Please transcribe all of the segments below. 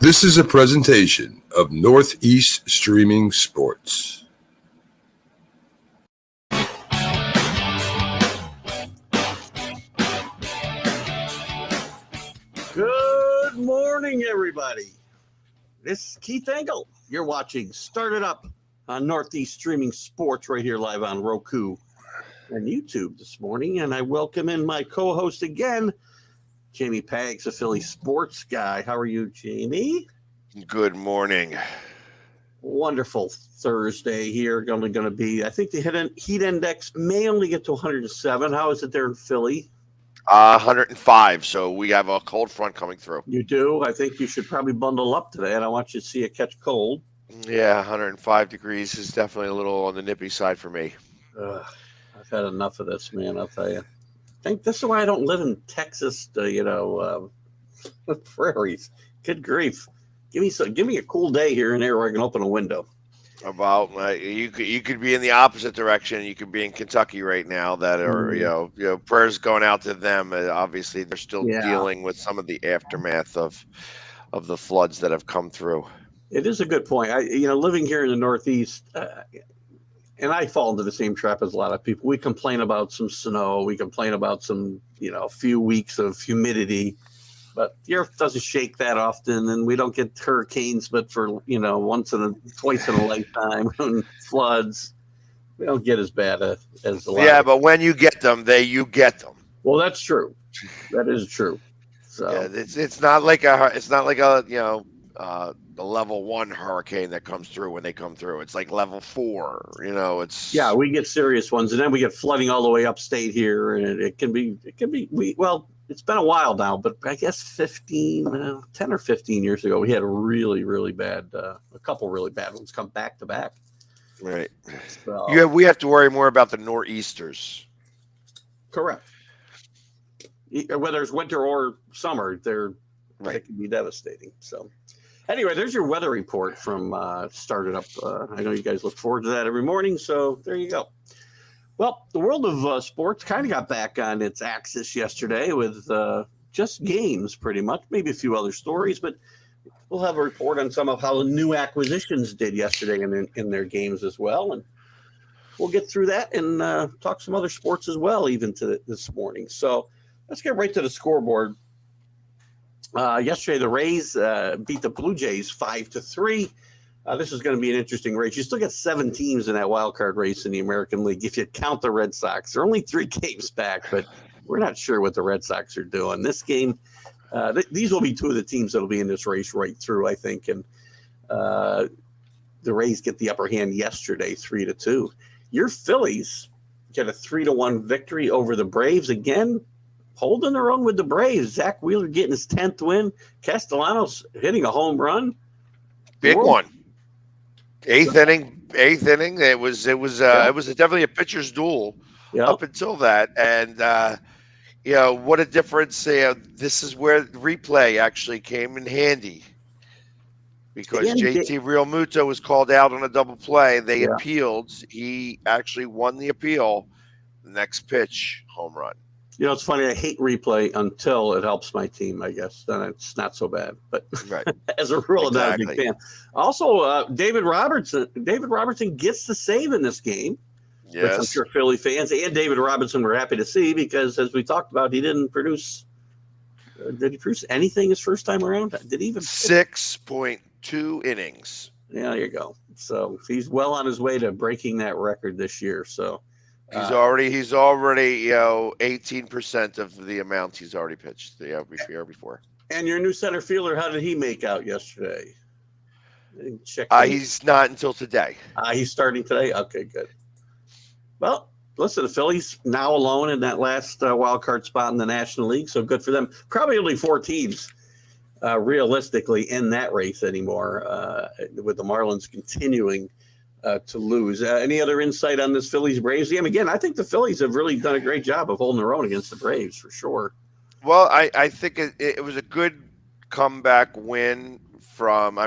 This is a presentation of NorthEast Streaming Sports. Good morning, everybody. This is Keith Engel. You're watching Start It Up on NorthEast Streaming Sports right here live on Roku and YouTube this morning. And I welcome in my co-host again, Jamie Paggs, a Philly sports guy. How are you, Jamie? Good morning. Wonderful Thursday here. Only going to be, I think the heat index may only get to 107. How is it there in Philly? 105. So we have a cold front coming through. You do? I think you should probably bundle up today. I don't want you to see it catch cold. Yeah, 105 degrees is definitely a little on the nippy side for me. I've had enough of this, man. I'll tell you. I think this is why I don't live in Texas. Prairies. Good grief! Give me a cool day here and there where I can open a window. About you could be in the opposite direction. You could be in Kentucky right now. That are prayers going out to them. Obviously, they're still dealing with some of the aftermath of the floods that have come through. It is a good point. Living here in the Northeast, and I fall into the same trap as a lot of people. We complain about some snow. We complain about some, a few weeks of humidity. But the earth doesn't shake that often, and we don't get hurricanes, but for, twice in a lifetime, and floods, we don't get as bad as a lot. Yeah, but when you get them, you get them. Well, that's true. That is true. So yeah, it's not like a level 1 hurricane that comes through when they come through. It's like level 4. We get serious ones, and then we get flooding all the way upstate here, and it can be. It's been a while now, but I guess 10 or 15 years ago, we had a really, really bad, a couple really bad ones come back to back. Right. So, we have to worry more about the nor'easters. Correct. Whether it's winter or summer, they can be devastating. So anyway, there's your weather report from Started Up. I know you guys look forward to that every morning, so there you go. Well, the world of sports kind of got back on its axis yesterday with just games, pretty much. Maybe a few other stories, but we'll have a report on some of how the new acquisitions did yesterday in their games as well. And we'll get through that and talk some other sports as well, even this morning. So let's get right to the scoreboard. Yesterday, the Rays beat the Blue Jays 5-3. This is going to be an interesting race. You still got 7 teams in that wild card race in the American League. If you count the Red Sox, they're only 3 games back, but we're not sure what the Red Sox are doing. This game, these will be 2 of the teams that will be in this race right through, I think. And the Rays get the upper hand yesterday, 3-2. Your Phillies get a 3-1 victory over the Braves again. Holding their own with the Braves. Zach Wheeler getting his 10th win. Castellanos hitting a home run. Big one. Eighth inning. It was definitely a pitcher's duel up until that. And, what a difference. This is where replay actually came in handy because JT Realmuto was called out on a double play. They appealed. He actually won the appeal. The next pitch, home run. It's funny. I hate replay until it helps my team, I guess. Then it's not so bad. But as a rule, I'm not a big fan. Also, David Robertson gets the save in this game. Yes. Which I'm sure Philly fans and David Robertson were happy to see because, as we talked about, he didn't produce. Did he produce anything his first time around? Did he even 6.2 innings? Yeah, there you go. So he's well on his way to breaking that record this year. So. He's already 18% of the amount he's already pitched the year before. And your new center fielder, how did he make out yesterday? He's not until today. He's starting today? Okay, good. Well, listen, the Phillies now alone in that last wild card spot in the National League, so good for them. Probably only 4 teams realistically in that race anymore with the Marlins continuing to lose. Any other insight on this Phillies-Braves game? Again, I think the Phillies have really done a great job of holding their own against the Braves for sure. Well, I think it was a good comeback win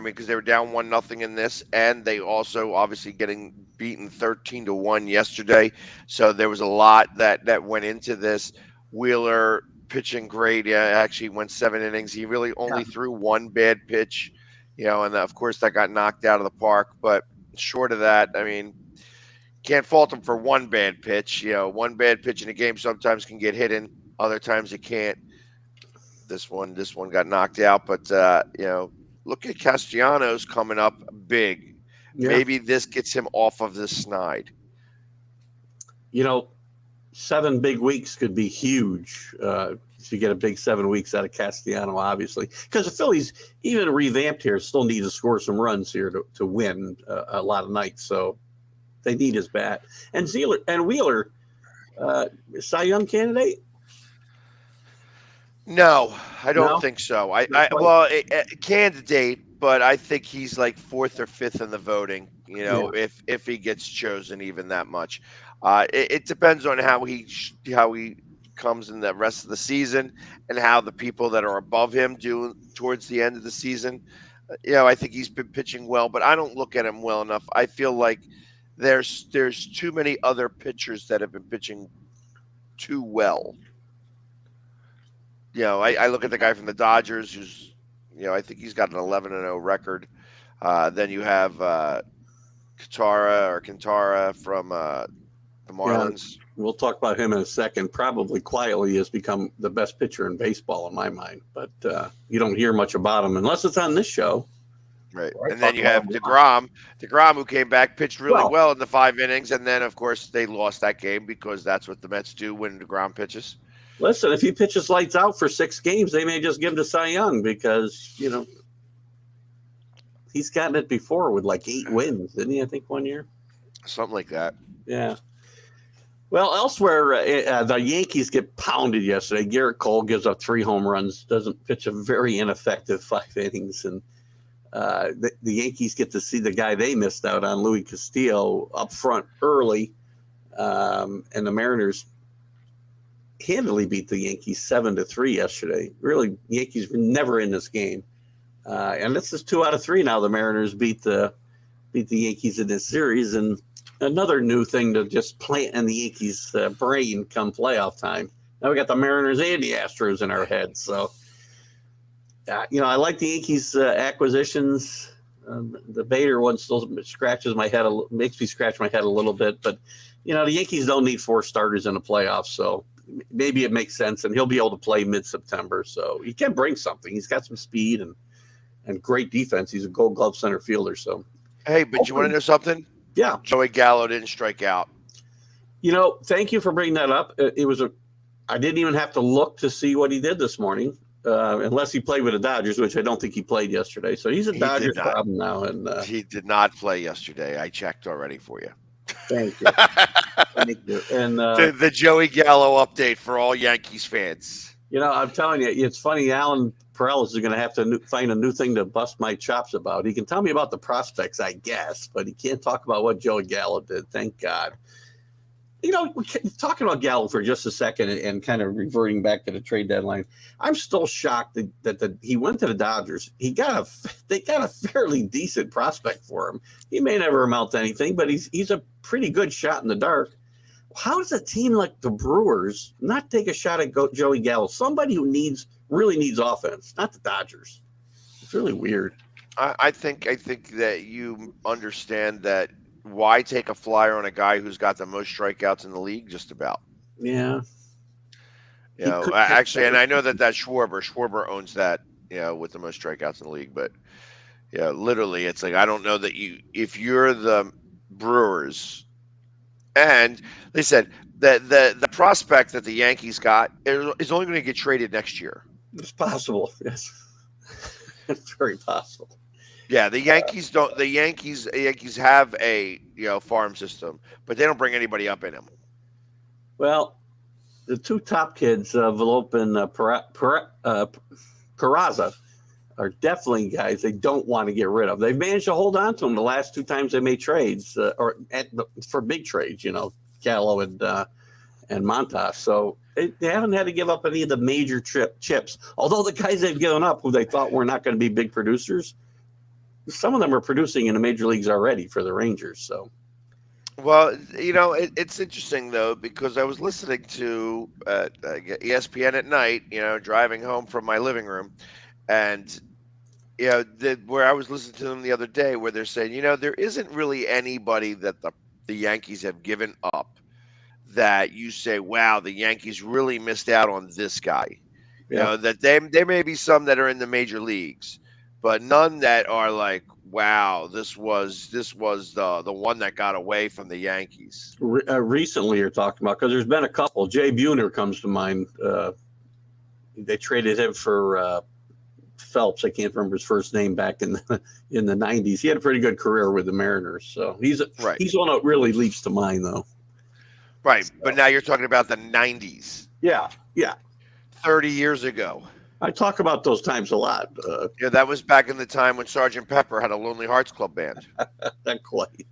because they were down 1-0 in this, and they also obviously getting beaten 13-1 yesterday. So there was a lot that went into this. Wheeler pitching great. Yeah, actually went 7 innings. He really only threw one bad pitch and of course that got knocked out of the park. But short of that, I mean, can't fault him for one bad pitch. One bad pitch in a game sometimes can get hidden, other times it can't. This one got knocked out, but look at Castellanos coming up big. Yeah. Maybe this gets him off of this snide. 7 big weeks could be huge. If you get a big 7 weeks out of Castellano, obviously, because the Phillies, even revamped here, still need to score some runs here to win a lot of nights. So they need his bat. And Wheeler, Cy Young candidate? No, I don't No? think so. Candidate, but I think he's like 4th or 5th in the voting. If he gets chosen even that much, it depends on how he comes in the rest of the season and how the people that are above him do towards the end of the season. I think he's been pitching well, but I don't look at him well enough. I feel like there's too many other pitchers that have been pitching too well. I look at the guy from the Dodgers who's, I think he's got an 11-0 record. Then you have Quintara from the Marlins. Yeah, we'll talk about him in a second. Probably quietly has become the best pitcher in baseball in my mind, but you don't hear much about him unless it's on this show. Right. And then you have DeGrom, who came back, pitched really well in the 5 innings, and then, of course, they lost that game because that's what the Mets do when DeGrom pitches. Listen, if he pitches lights out for 6 games, they may just give him to Cy Young because, he's gotten it before with like 8 wins, didn't he, I think, one year? Something like that. Yeah. Well, elsewhere, the Yankees get pounded yesterday. Garrett Cole gives up 3 home runs, doesn't pitch a very ineffective 5 innings, and the Yankees get to see the guy they missed out on, Louis Castillo, up front early, and the Mariners handily beat the Yankees 7-3 yesterday. Really, Yankees were never in this game, and this is 2 out of 3 now. The Mariners beat the Yankees in this series, and another new thing to just plant in the Yankees' brain come playoff time. Now we got the Mariners and the Astros in our heads, so. I like the Yankees acquisitions. The Bader one still scratches my head, makes me scratch my head a little bit. But, the Yankees don't need 4 starters in the playoffs, so maybe it makes sense. And he'll be able to play mid-September, so he can bring something. He's got some speed and great defense. He's a Gold Glove center fielder. So, hey, but you want to know something? Yeah, Joey Gallo didn't strike out. Thank you for bringing that up. I didn't even have to look to see what he did this morning. Unless he played with the Dodgers, which I don't think he played yesterday. So he's a Dodgers problem now. And he did not play yesterday. I checked already for you. Thank you. Thank you. And the Joey Gallo update for all Yankees fans. I'm telling you, it's funny. Alan Perellis is going to have to find a new thing to bust my chops about. He can tell me about the prospects, I guess, but he can't talk about what Joey Gallo did. Thank God. Talking about Gallo for just a second and kind of reverting back to the trade deadline, I'm still shocked that he went to the Dodgers. They got a fairly decent prospect for him. He may never amount to anything, but he's a pretty good shot in the dark. How does a team like the Brewers not take a shot at Joey Gallo, somebody who really needs offense, not the Dodgers? It's really weird. I think that you understand that. Why take a flyer on a guy who's got the most strikeouts in the league? Just about. Yeah. Actually, and I know that Schwarber owns that, with the most strikeouts in the league. But literally, it's like I don't know that if you're the Brewers, and they said that the prospect that the Yankees got is only going to get traded next year. It's possible. Yes, it's very possible. Yeah, the Yankees don't. The Yankees have a farm system, but they don't bring anybody up in them. Well, the 2 top kids, Volpe and Peraza, are definitely guys they don't want to get rid of. They've managed to hold on to them the last 2 times they made trades, for big trades. Gallo and Montas. So they haven't had to give up any of the major chips. Although the guys they've given up, who they thought were not going to be big producers. Some of them are producing in the major leagues already for the Rangers. So, well, it's interesting though because I was listening to ESPN at night, driving home from my living room, and where I was listening to them the other day, where they're saying, there isn't really anybody that the Yankees have given up that you say, wow, the Yankees really missed out on this guy. Yeah. That there may be some that are in the major leagues, but none that are like, wow, this was the one that got away from the Yankees. Recently, you're talking about, because there's been a couple. Jay Buhner comes to mind. They traded him for Phelps. I can't remember his first name back in the 90s. He had a pretty good career with the Mariners, so he's one that really leaps to mind, though. Right, so. But now you're talking about the 90s. Yeah. 30 years ago. I talk about those times a lot. That was back in the time when Sgt. Pepper had a Lonely Hearts Club band. Not quite.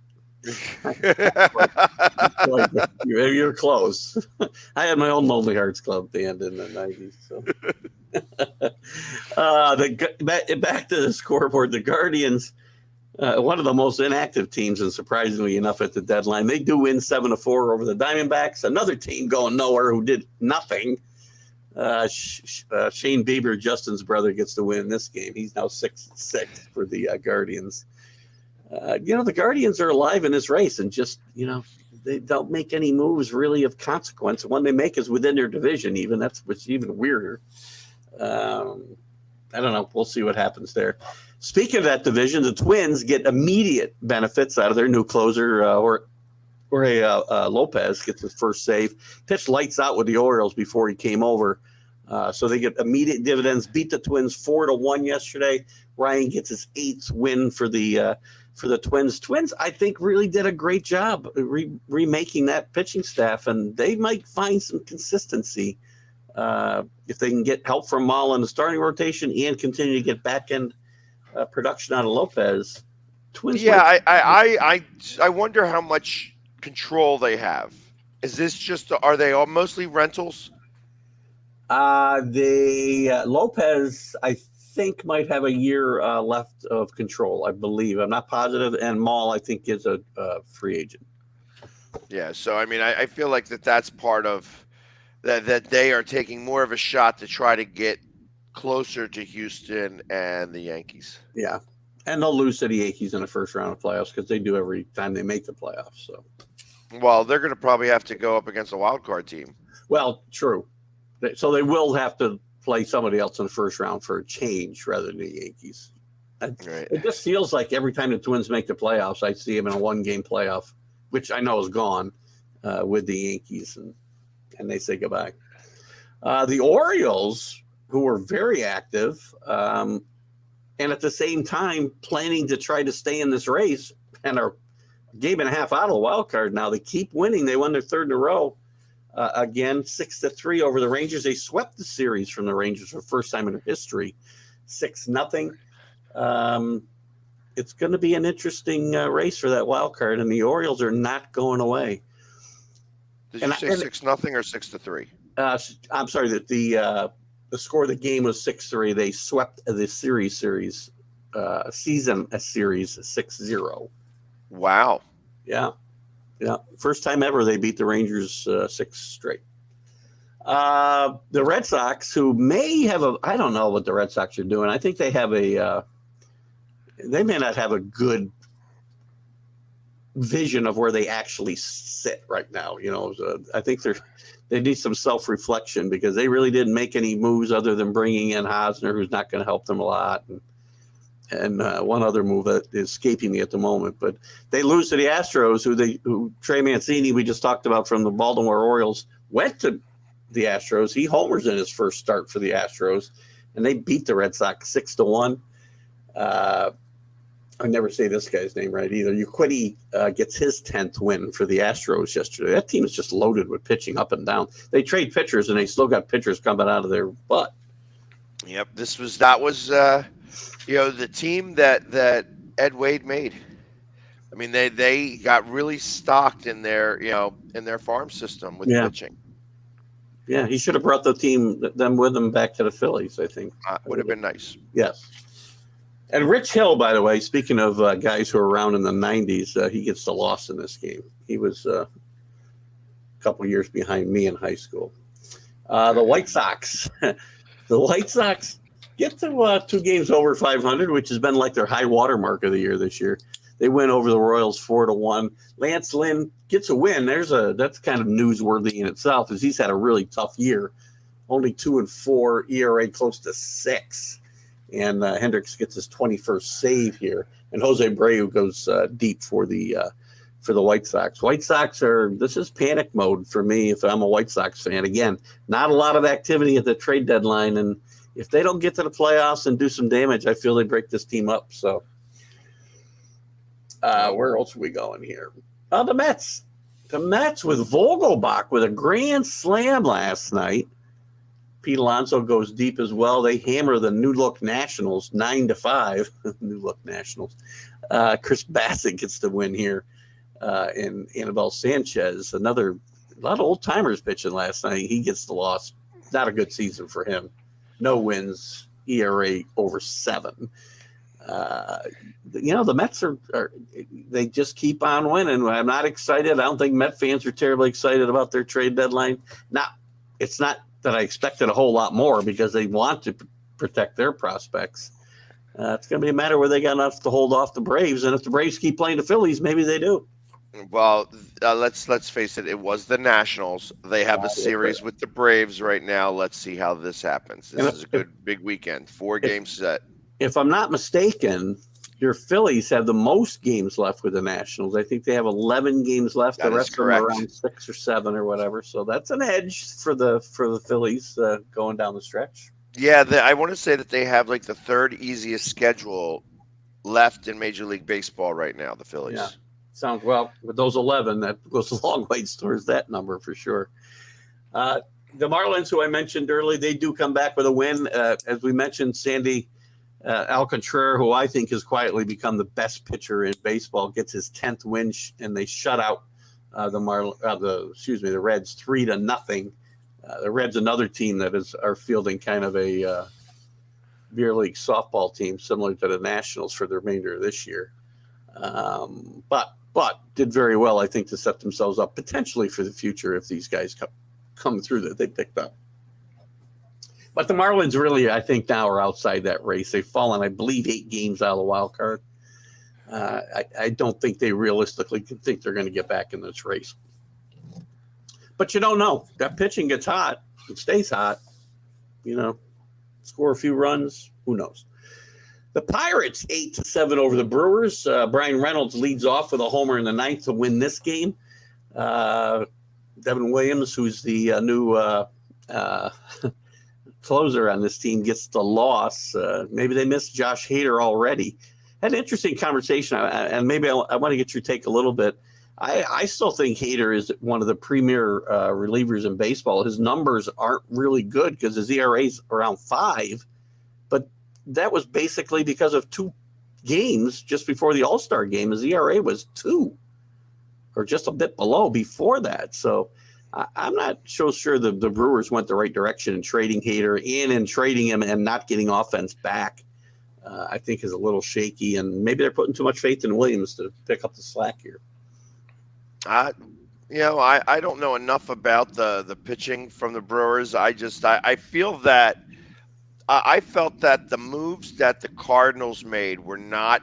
You're close. I had my own Lonely Hearts Club band in the 90s. So. Back to the scoreboard, the Guardians, one of the most inactive teams, and surprisingly enough at the deadline, they do win 7-4 over the Diamondbacks. Another team going nowhere who did nothing. Shane Bieber, Justin's brother, gets the win in this game. He's now 6-6 for the Guardians. The Guardians are alive in this race, and just, they don't make any moves really of consequence. The one they make is within their division, even. That's what's even weirder. I don't know. We'll see what happens there. Speaking of that division, the Twins get immediate benefits out of their new closer, Jorge Lopez gets his first save. Pitched lights out with the Orioles before he came over. So they get immediate dividends. Beat the Twins 4-1 yesterday. Ryan gets his 8th win for the Twins. Twins, I think, really did a great job remaking that pitching staff, and they might find some consistency if they can get help from Mall in the starting rotation and continue to get back-end production out of Lopez. Twins. Yeah, I wonder how much control they have. Is this just? Are they all mostly rentals? Lopez, I think, might have a year left of control. I believe. I'm not positive. And Mall, I think, is a free agent. Yeah. So I feel like that's part of that they are taking more of a shot to try to get closer to Houston and the Yankees. Yeah. And they'll lose to the Yankees in the first round of playoffs because they do every time they make the playoffs. So, well, they're going to probably have to go up against a wild card team. Well, true. So they will have to play somebody else in the first round for a change rather than the Yankees. Right. It just feels like every time the Twins make the playoffs, I see them in a one-game playoff, which I know is gone with the Yankees, and they say goodbye. The Orioles, who were very active, and at the same time planning to try to stay in this race and are a game and a half out of the wild card now. They keep winning. They won their third in a row. Again, 6-3 over the Rangers. They swept the series from the Rangers for the first time in their history, 6-0. It's going to be an interesting race for that wild card, and the Orioles are not going away. Did you say 6-0 or 6-3? I'm sorry that the score of the game was 6-3. They swept the series 6-0. Wow. Yeah. First time ever they beat the Rangers 6 straight. The Red Sox, who may have I don't know what the Red Sox are doing. I think they have they may not have a good vision of where they actually sit right now. I think they need some self-reflection because they really didn't make any moves other than bringing in Hosner, who's not going to help them a lot. And one other move that is escaping me at the moment, but they lose to the Astros, who Trey Mancini, we just talked about from the Baltimore Orioles, went to the Astros. He homers in his first start for the Astros, and they beat the Red Sox 6-1. I never say this guy's name right either. Urquidy gets his 10th win for the Astros yesterday. That team is just loaded with pitching up and down. They trade pitchers, and they still got pitchers coming out of their butt. Yep, that was the team that Ed Wade made. I mean, they got really stocked in their farm system with pitching. Yeah, he should have brought them with him back to the Phillies, I think. Would have been nice. Yes. And Rich Hill, by the way, speaking of guys who were around in the 90s, he gets the loss in this game. He was a couple years behind me in high school. The White Sox. The White Sox get to 2 games over 500, which has been like their high water mark of the year this year. They win over the Royals 4-1. Lance Lynn gets a win. That's kind of newsworthy in itself, as he's had a really tough year. Only 2-4, ERA close to 6. And Hendricks gets his 21st save here. And Jose Abreu goes deep for the White Sox. White Sox this is panic mode for me if I'm a White Sox fan. Again, not a lot of activity at the trade deadline. And if they don't get to the playoffs and do some damage, I feel they break this team up. So where else are we going here? Oh, the Mets. The Mets with Vogelbach with a grand slam last night. Pete Alonso goes deep as well. They hammer the New Look Nationals 9-5. New Look Nationals. Chris Bassett gets the win here. And Anibal Sanchez, a lot of old timers pitching last night. He gets the loss. Not a good season for him. No wins, ERA over 7. The Mets they just keep on winning. I'm not excited. I don't think Met fans are terribly excited about their trade deadline. It's not that I expected a whole lot more because they want to protect their prospects. It's going to be a matter where they got enough to hold off the Braves. And if the Braves keep playing the Phillies, maybe they do. Well, let's face it. It was the Nationals. They have a series with the Braves right now. Let's see how this happens. This is a good big weekend. 4 games set. If I'm not mistaken, your Phillies have the most games left with the Nationals. I think they have 11 games left. That the rest is correct. of them around 6 or 7 or whatever. So that's an edge for the Phillies going down the stretch. Yeah, I want to say that they have like the 3rd easiest schedule left in Major League Baseball right now. The Phillies. Yeah. Sounds well with those 11. That goes a long way towards that number for sure. The Marlins, who I mentioned earlier, they do come back with a win. As we mentioned, Sandy Alcantara, who I think has quietly become the best pitcher in baseball, gets his 10th win, and they shut out the Reds 3-0. The Reds, another team that are fielding kind of a beer league softball team similar to the Nationals for the remainder of this year. But did very well, I think, to set themselves up potentially for the future if these guys come through that they picked up. But the Marlins really, I think, now are outside that race. They've fallen, I believe, 8 games out of the wild card. I don't think they realistically can think they're going to get back in this race. But you don't know. That pitching gets hot. It stays hot. Score a few runs. Who knows? The Pirates 8-7 over the Brewers. Brian Reynolds leads off with a homer in the 9th to win this game. Devin Williams, who's the new closer on this team, gets the loss. Maybe they missed Josh Hader already. Had an interesting conversation, and maybe I want to get your take a little bit. I still think Hader is one of the premier relievers in baseball. His numbers aren't really good because his ERA is around 5, but that was basically because of 2 games just before the All-Star game. His ERA was 2 or just a bit below before that. So I'm not so sure the Brewers went the right direction in trading Hader and in trading him and not getting offense back. I think is a little shaky, and maybe they're putting too much faith in Williams to pick up the slack here. I don't know enough about the pitching from the Brewers. I feel that I felt that the moves that the Cardinals made were not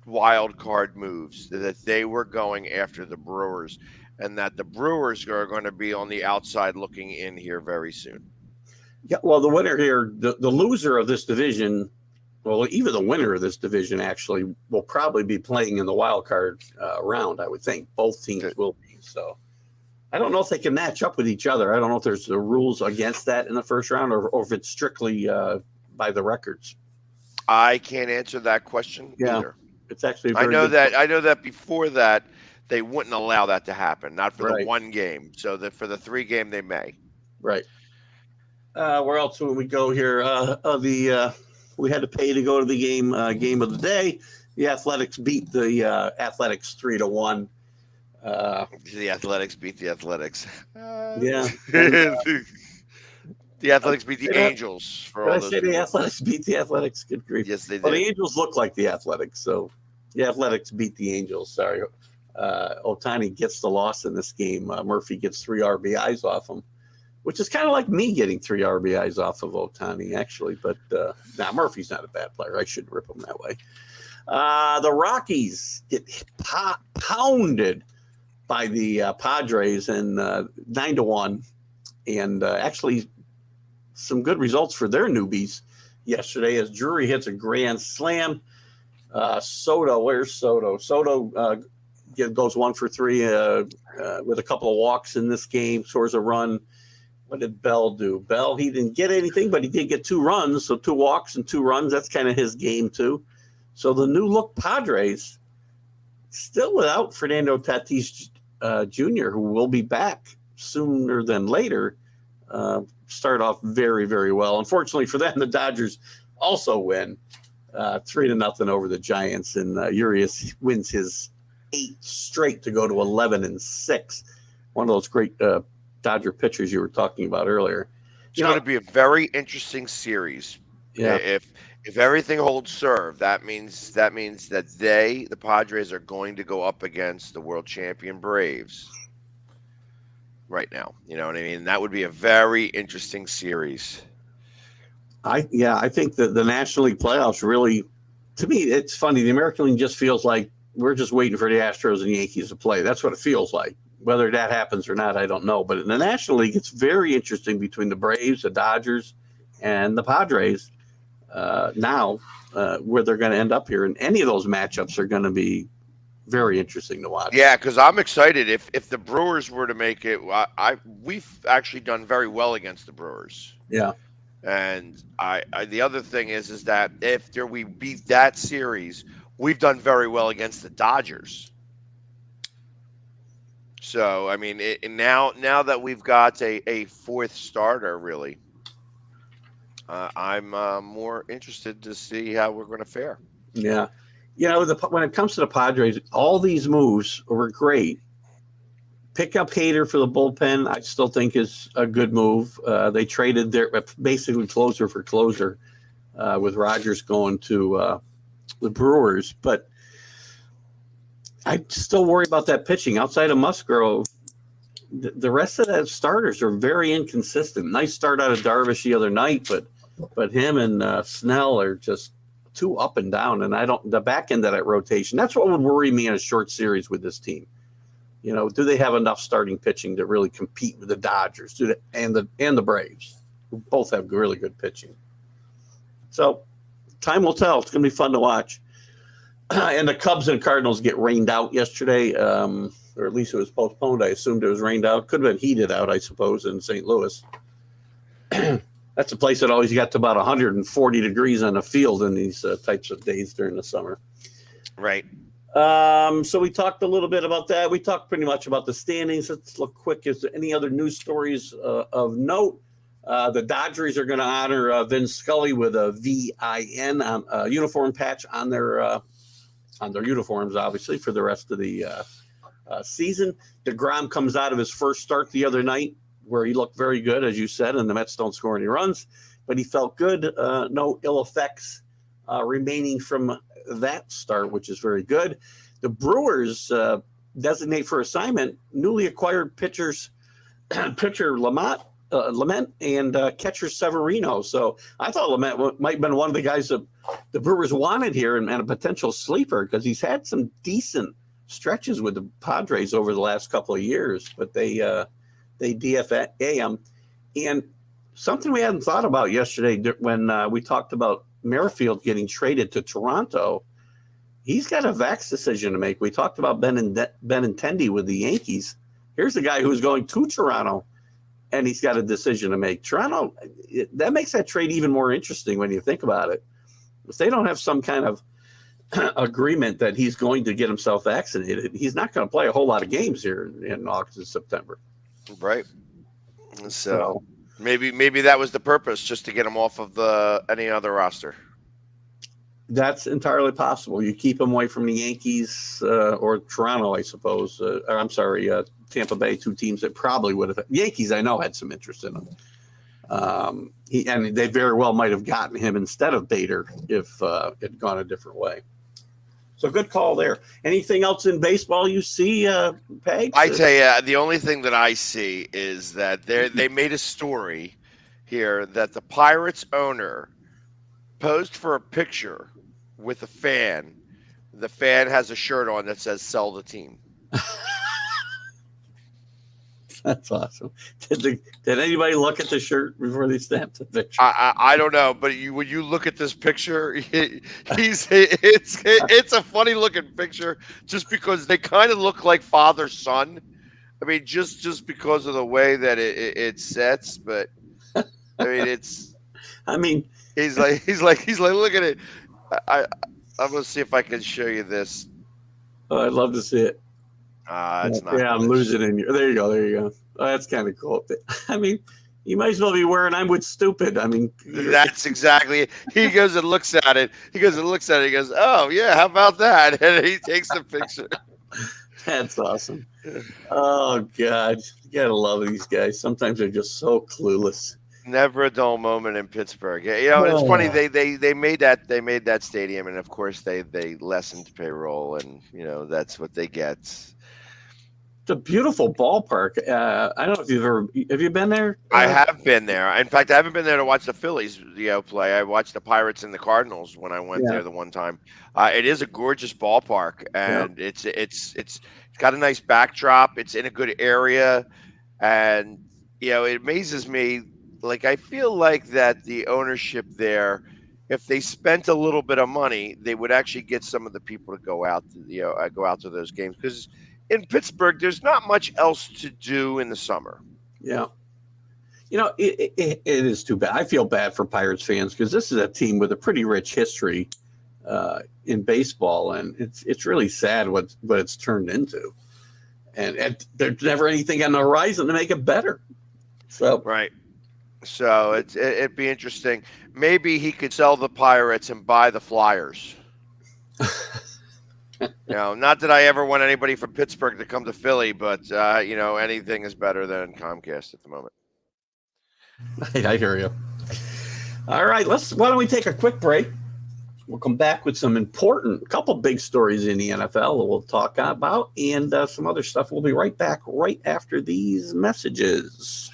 wild card moves, that they were going after the Brewers, and that the Brewers are going to be on the outside looking in here very soon. Yeah, well, the winner here, the loser of this division, well, even the winner of this division actually will probably be playing in the wild card round, I would think. Both teams will be. So I don't know if they can match up with each other. I don't know if there's the rules against that in the first round or if it's strictly by the records. I can't answer that question either. It's actually I know that before that they wouldn't allow that to happen, not for the 1 game. So that for the 3 game they may. Right. Where else would we go here? We had to pay to go to the game of the day. The Athletics beat the Athletics 3-1. The Athletics beat the Athletics. Yeah. The Athletics beat the Angels. Did I say the Athletics beat the Athletics? Good grief. Yes, they did. Well, the Angels look like the Athletics, so the Athletics beat the Angels. Sorry. Ohtani gets the loss in this game. Murphy gets 3 RBIs off him, which is kind of like me getting 3 RBIs off of Ohtani, actually. But Murphy's not a bad player. I shouldn't rip him that way. The Rockies get pounded by the Padres and 9-1, and actually some good results for their newbies yesterday as Drury hits a grand slam. Soto, where's Soto? Soto goes 1 for 3 with a couple of walks in this game, scores a run. What did Bell do? Bell, he didn't get anything, but he did get 2 runs, so 2 walks and 2 runs. That's kind of his game too. So the new look Padres, still without Fernando Tatis Jr., who will be back sooner than later, start off very, very well. Unfortunately for them, the Dodgers also win 3-0 over the Giants, and Urias wins his 8th straight to go to 11-6. One of those great Dodger pitchers you were talking about earlier. It's going to be a very interesting series. Yeah. If everything holds serve, that means that the Padres are going to go up against the world champion Braves right now. You know what I mean? That would be a very interesting series. I think that the National League playoffs really, to me, it's funny. The American League just feels like we're just waiting for the Astros and Yankees to play. That's what it feels like. Whether that happens or not, I don't know. But in the National League, it's very interesting between the Braves, the Dodgers, and the Padres. Now, where they're going to end up here, and any of those matchups are going to be very interesting to watch. Yeah, because I'm excited. If the Brewers were to make it, we've actually done very well against the Brewers. Yeah, and I the other thing is that if we beat that series, we've done very well against the Dodgers. So I mean, now that we've got a 4th starter, really. I'm more interested to see how we're going to fare. Yeah. When it comes to the Padres, all these moves were great. Pick up Hader for the bullpen, I still think is a good move. They traded their basically closer for closer with Rogers going to the Brewers. But I still worry about that pitching. Outside of Musgrove, the rest of the starters are very inconsistent. Nice start out of Darvish the other night, but him and Snell are just too up and down. And the back end of that rotation, that's what would worry me in a short series with this team. Do they have enough starting pitching to really compete with the Dodgers and the Braves, who both have really good pitching? So time will tell. It's going to be fun to watch. And the Cubs and Cardinals get rained out yesterday, or at least it was postponed. I assumed it was rained out. Could have been heated out, I suppose, in St. Louis. That's a place that always got to about 140 degrees on the field in these types of days during the summer. Right. So we talked a little bit about that. We talked pretty much about the standings. Let's look quick. Is there any other news stories of note? The Dodgers are going to honor Vin Scully with a VIN uniform patch on their uniforms, obviously, for the rest of the season. DeGrom comes out of his first start the other night, where he looked very good, as you said, and the Mets don't score any runs, but he felt good. No ill effects remaining from that start, which is very good. The Brewers designate for assignment newly acquired pitcher Lamont and catcher Severino. So I thought Lamont might have been one of the guys that the Brewers wanted here and a potential sleeper, because he's had some decent stretches with the Padres over the last couple of years, but they DFA him. And something we hadn't thought about yesterday when we talked about Merrifield getting traded to Toronto, he's got a Vax decision to make. We talked about Benintendi with the Yankees. Here's a guy who's going to Toronto, and he's got a decision to make. Toronto, that makes that trade even more interesting when you think about it. If they don't have some kind of agreement that he's going to get himself vaccinated, he's not going to play a whole lot of games here in August and September. Right. So maybe that was the purpose, just to get him off of any other roster. That's entirely possible. You keep him away from the Yankees or Toronto, I suppose. Tampa Bay, 2 teams that probably would have. Yankees, I know, had some interest in him. And they very well might have gotten him instead of Bader if it had gone a different way. So good call there. Anything else in baseball you see, Pags? I tell you, the only thing that I see is that they made a story here that the Pirates owner posed for a picture with a fan. The fan has a shirt on that says "Sell the team." That's awesome. Did anybody look at the shirt before they stamped the picture? I don't know, but when you look at this picture, it's a funny looking picture just because they kind of look like father son. I mean, just because of the way that it sets, but I mean it's. I mean, he's like look at it. I'm gonna see if I can show you this. oh, I'd love to see it. It's not. Yeah, I'm losing in you. There you go. Oh, that's kind of cool. I mean, you might as well be wearing "I'm with stupid." I mean, that's exactly it. He goes and looks at it. He goes, "Oh yeah, how about that?" And he takes the picture. That's awesome. Oh God, you gotta love these guys. Sometimes they're just so clueless. Never a dull moment in Pittsburgh. You know, it's funny they made that stadium, and of course they lessened payroll, and you know that's what they get. It's a beautiful ballpark. I don't know if have you been there? I have been there. In fact, I haven't been there to watch the Phillies, play. I watched the Pirates and the Cardinals when I went there the one time. It is a gorgeous ballpark, and it's got a nice backdrop. It's in a good area, and it amazes me. Like I feel like that the ownership there, if they spent a little bit of money, they would actually get some of the people to go out to those games because in Pittsburgh, there's not much else to do in the summer. Yeah. It is too bad. I feel bad for Pirates fans because this is a team with a pretty rich history in baseball, and it's really sad what it's turned into. And there's never anything on the horizon to make it better. So right. So it'd be interesting. Maybe he could sell the Pirates and buy the Flyers. Not that I ever want anybody from Pittsburgh to come to Philly, but anything is better than Comcast at the moment. I hear you. All right, why don't we take a quick break? We'll come back with some couple big stories in the NFL that we'll talk about, and some other stuff. We'll be right back right after these messages.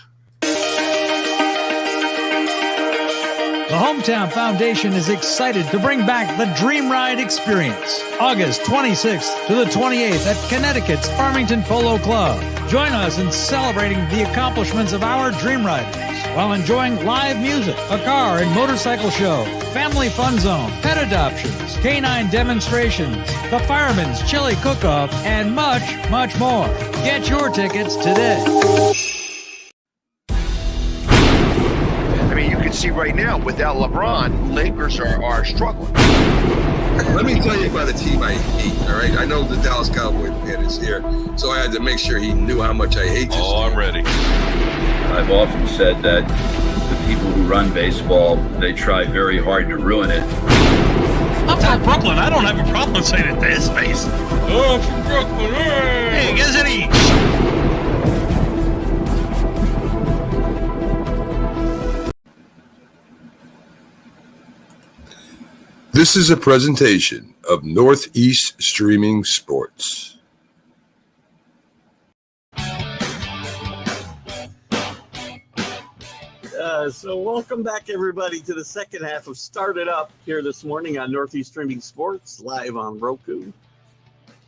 The Hometown Foundation is excited to bring back the Dream Ride experience, August 26th to the 28th at Connecticut's Farmington Polo Club. Join us in celebrating the accomplishments of our Dream Riders while enjoying live music, a car and motorcycle show, family fun zone, pet adoptions, canine demonstrations, the Fireman's Chili Cook-Off, and much, much more. Get your tickets today. You can see right now, without LeBron, Lakers are struggling. Let me tell you about a team I hate, all right? I know the Dallas Cowboy fan is here, so I had to make sure he knew how much I hate this team. I'm ready. I've often said that the people who run baseball, they try very hard to ruin it. I'm from Brooklyn. I don't have a problem saying it to his face. Oh, I'm from Brooklyn. Hey, get any... This is a presentation of NorthEast Streaming Sports. So welcome back, everybody, to the second half of Started Up here this morning on NorthEast Streaming Sports, live on Roku.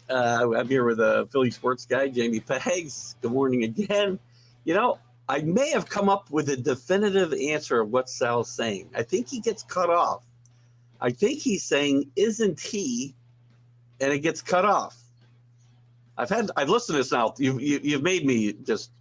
I'm here with a Philly sports guy, Jamie Pags. Good morning again. I may have come up with a definitive answer of what Sal's saying. I think he gets cut off. I think he's saying, isn't he? And it gets cut off. I've listened to this now. You've made me just,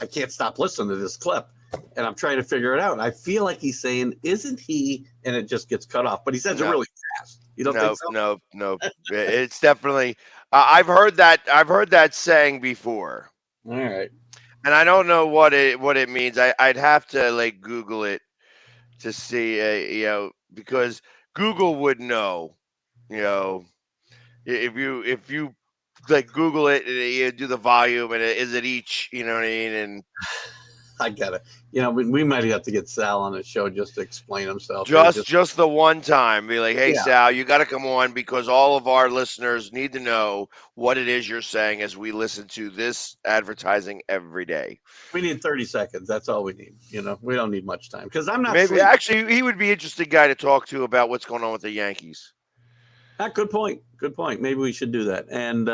I can't stop listening to this clip, and I'm trying to figure it out. I feel like he's saying, isn't he? And it just gets cut off. But he says it really fast. You don't think so? No. It's definitely, I've heard that saying before. All right. And I don't know what it means. I'd have to Google it to see, because Google would know, if you Google it and you do the volume and is it each, you know what I mean? And I got it. We might have to get Sal on the show just to explain himself. Just the one time, be like, hey, Yeah. Sal, you got to come on because all of our listeners need to know what it is you're saying as we listen to this advertising every day. We need 30 seconds. That's all we need. We don't need much time because I'm not Maybe sleeping. actually he would be an interesting guy to talk to about what's going on with the Yankees. Good point. Good point. Maybe we should do that. And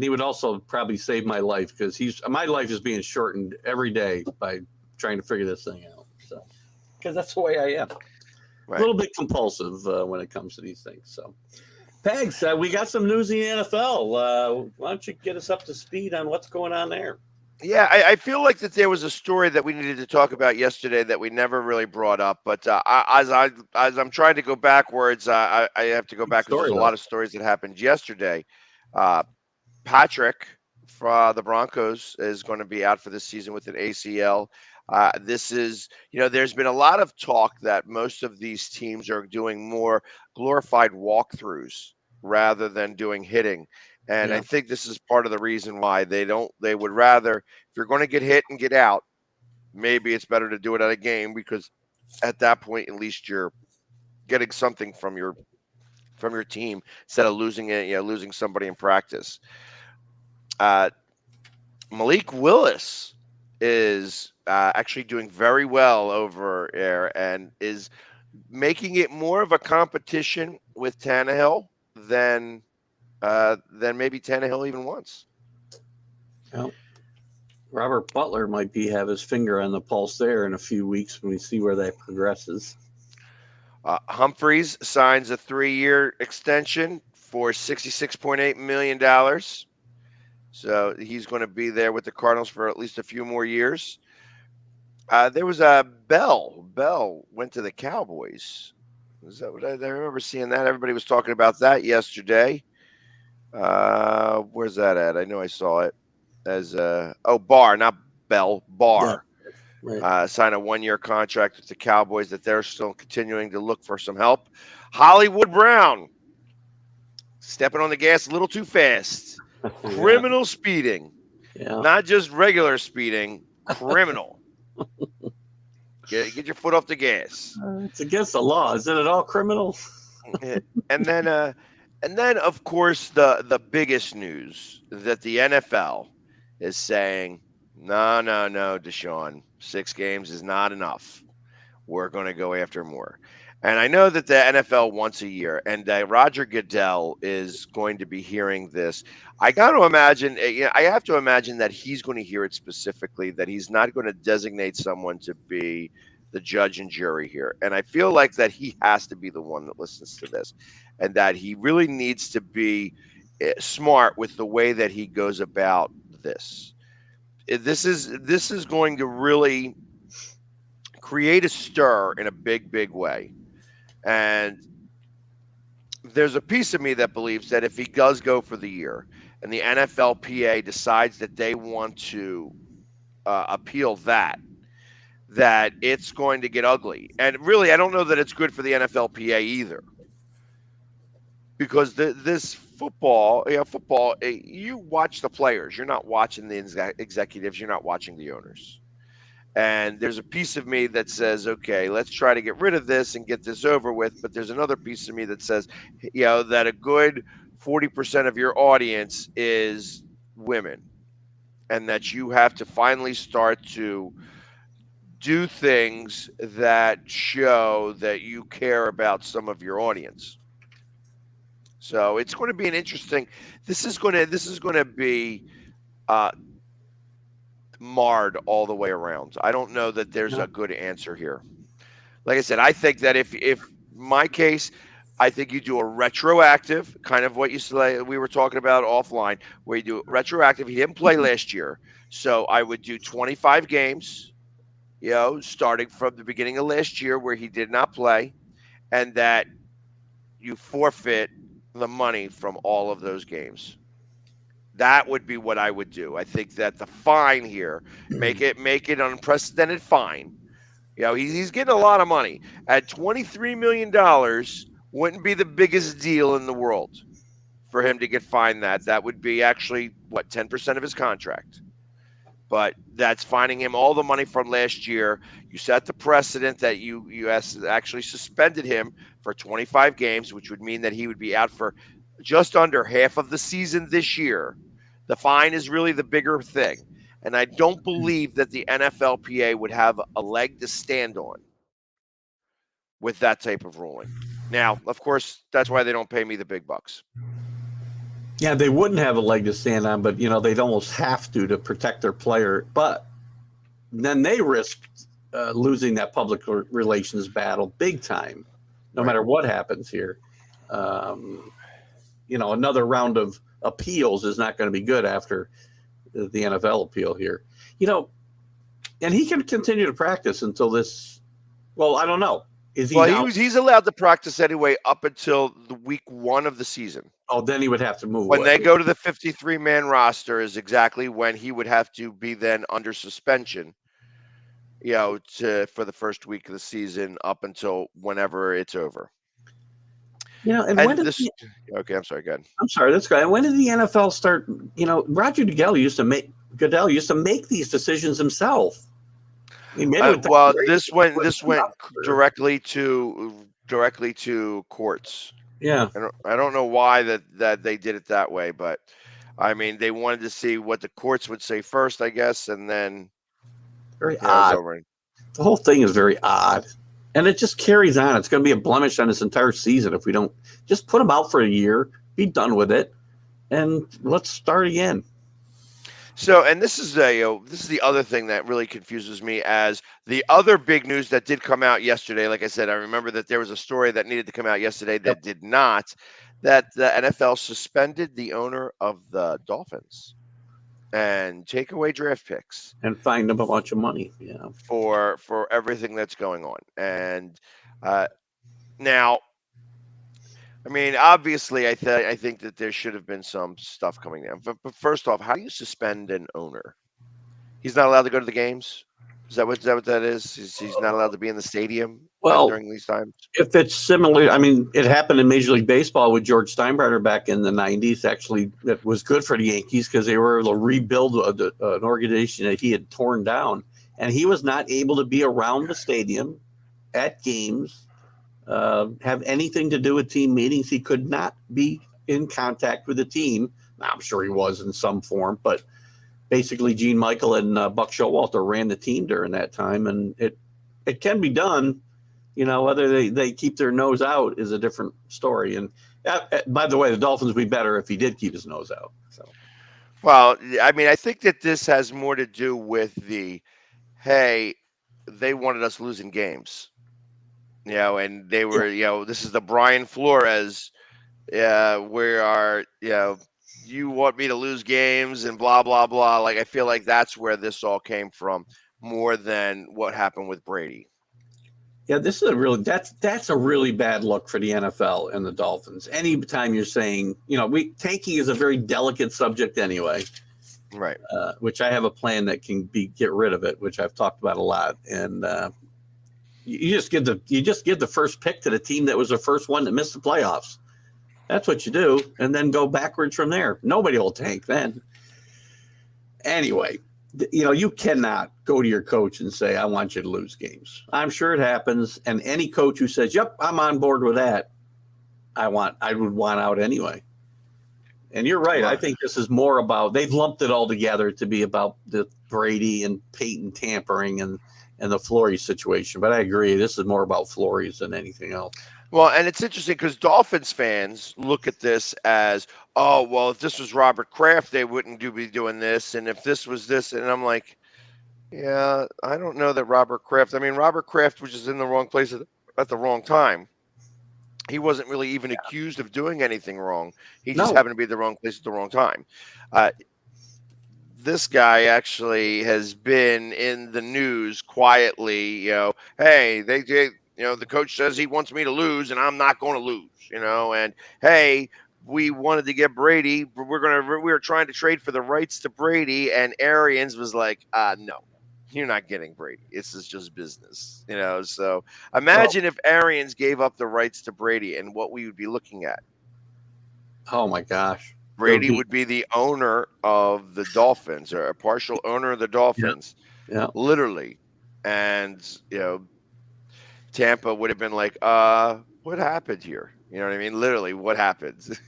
he would also probably save my life because my life is being shortened every day by trying to figure this thing out. So, because that's the way I am. Right. A little bit compulsive when it comes to these things. So, Pegs, we got some news in the NFL. Why don't you get us up to speed on what's going on there? Yeah, I feel like that there was a story that we needed to talk about yesterday that we never really brought up. But as I'm trying to go backwards, I have to go back because there's a lot of stories that happened yesterday. Patrick from the Broncos is going to be out for this season with an ACL. This is, there's been a lot of talk that most of these teams are doing more glorified walkthroughs rather than doing hitting. And Yeah. I think this is part of the reason why they would rather, if you're going to get hit and get out, maybe it's better to do it at a game because at that point, at least you're getting something from your team instead of losing somebody in practice. Malik Willis is actually doing very well over there and is making it more of a competition with Tannehill than maybe Tannehill even wants. Well, Robert Butler might have his finger on the pulse there in a few weeks when we see where that progresses. Humphreys signs a 3-year extension for $66.8 million. So he's going to be there with the Cardinals for at least a few more years. There was a Bell. Bell went to the Cowboys. Is that what I remember seeing that? Everybody was talking about that yesterday. Where's that at? I know I saw it as Barr, not Bell, Barr. Yeah, right. Signed a 1-year contract with the Cowboys that they're still continuing to look for some help. Hollywood Brown stepping on the gas a little too fast. Criminal speeding. Yeah. Not just regular speeding, criminal. Get your foot off the gas. It's against the law. Isn't it all criminal? And then of course the biggest news that the NFL is saying, no, Deshaun, 6 games is not enough. We're going to go after more. And I know that the NFL once a year, and Roger Goodell is going to be hearing this. I got to imagine, I have to imagine that he's going to hear it specifically, that he's not going to designate someone to be the judge and jury here. And I feel like that he has to be the one that listens to this, and that he really needs to be smart with the way that he goes about this. This is going to really create a stir in a big, big way. And there's a piece of me that believes that if he does go for the year and the NFLPA decides that they want to appeal that it's going to get ugly. And really, I don't know that it's good for the NFLPA either. Because this football, you watch the players. You're not watching the executives. You're not watching the owners. And there's a piece of me that says, okay, let's try to get rid of this and get this over with. But there's another piece of me that says, that a good 40% of your audience is women, and that you have to finally start to do things that show that you care about some of your audience. So it's going to be an interesting. This is going to be marred all the way around. I don't know that there's a good answer here. Like I said, I think that if my case, I think you do a retroactive, kind of what we were talking about offline, where you do retroactive. He didn't play last year, so I would do 25 games, starting from the beginning of last year where he did not play, and that you forfeit the money from all of those games. That would be what I would do. I think that the fine here, make it an unprecedented fine. He's getting a lot of money. At $23 million, wouldn't be the biggest deal in the world for him to get fined that. That would be actually, 10% of his contract. but that's finding him all the money from last year. You set the precedent that you actually suspended him for 25 games, which would mean that he would be out for just under half of the season this year. The fine is really the bigger thing. And I don't believe that the NFLPA would have a leg to stand on with that type of ruling. Now, of course, that's why they don't pay me the big bucks. Yeah, they wouldn't have a leg to stand on, but they'd almost have to protect their player. But then they risk losing that public relations battle big time, no matter what happens here. Another round of appeals is not going to be good after the NFL appeal here. And he can continue to practice until this. Well, I don't know. Is he? Well, he's allowed to practice anyway up until the week 1 of the season. Oh, then he would have to move. When they go to the 53-man roster is exactly when he would have to be then under suspension, for the first week of the season up until whenever it's over. And when did okay, I'm sorry, go ahead. I'm sorry, that's great. And when did the NFL start? Roger Goodell used to make these decisions himself. This went directly to courts. Yeah, I don't know why that they did it that way, but I mean they wanted to see what the courts would say first, I guess, and then very odd. The whole thing is very odd, and it just carries on. It's going to be a blemish on this entire season if we don't just put him out for a year, be done with it, and let's start again. So, and this is the other thing that really confuses me, as the other big news that did come out yesterday. Like I said, I remember that there was a story that needed to come out yesterday that did not, that the NFL suspended the owner of the Dolphins and take away draft picks and fined them a bunch of money. Yeah, for everything that's going on. And now, I mean, obviously, I think that there should have been some stuff coming down. But first off, how do you suspend an owner? He's not allowed to go to the games. Is that what that is? He's not allowed to be in the stadium during these times? If it's similar, I mean, it happened in Major League Baseball with George Steinbrenner back in the 90s. Actually, it was good for the Yankees because they were able to rebuild an organization that he had torn down. And he was not able to be around the stadium at games, have anything to do with team meetings. He could not be in contact with the team. Now, I'm sure he was in some form, but basically Gene Michael and Buck Showalter ran the team during that time, and it can be done. Whether they keep their nose out is a different story. And by the way, the Dolphins would be better if he did keep his nose out. So, well, I mean, I think that this has more to do with hey, they wanted us losing games. And they were, this is the Brian Flores, we are, you want me to lose games and blah, blah, blah. Like, I feel like that's where this all came from more than what happened with Brady. Yeah, this is that's a really bad look for the NFL and the Dolphins. Anytime you're saying, tanking is a very delicate subject anyway. Right. Which I have a plan that can get rid of it, which I've talked about a lot. And, you just give the first pick to the team that was the first one that missed the playoffs. That's what you do, and then go backwards from there. Nobody will tank then. Anyway, you cannot go to your coach and say, "I want you to lose games." I'm sure it happens, and any coach who says, "Yep, I'm on board with that," I would want out anyway. And you're right. I think this is more about, they've lumped it all together to be about the Brady and Peyton tampering and the Flores situation. But I agree, this is more about Flores than anything else. Well, and it's interesting because Dolphins fans look at this as, oh, well, if this was Robert Kraft, they wouldn't be doing this. And if this was this, and I'm like, yeah, I don't know that Robert Kraft was just in the wrong place at the wrong time. He wasn't really even accused of doing anything wrong. He just happened to be at the wrong place at the wrong time. This guy actually has been in the news quietly, hey, the coach says he wants me to lose and I'm not going to lose, and hey, we wanted to get Brady, but we were trying to trade for the rights to Brady, and Arians was like, no, you're not getting Brady. This is just business, so imagine if Arians gave up the rights to Brady and what we would be looking at. Oh my gosh. Brady would be the owner of the Dolphins, or a partial owner of the Dolphins, literally. And, Tampa would have been like, what happened here? You know what I mean? Literally, what happens?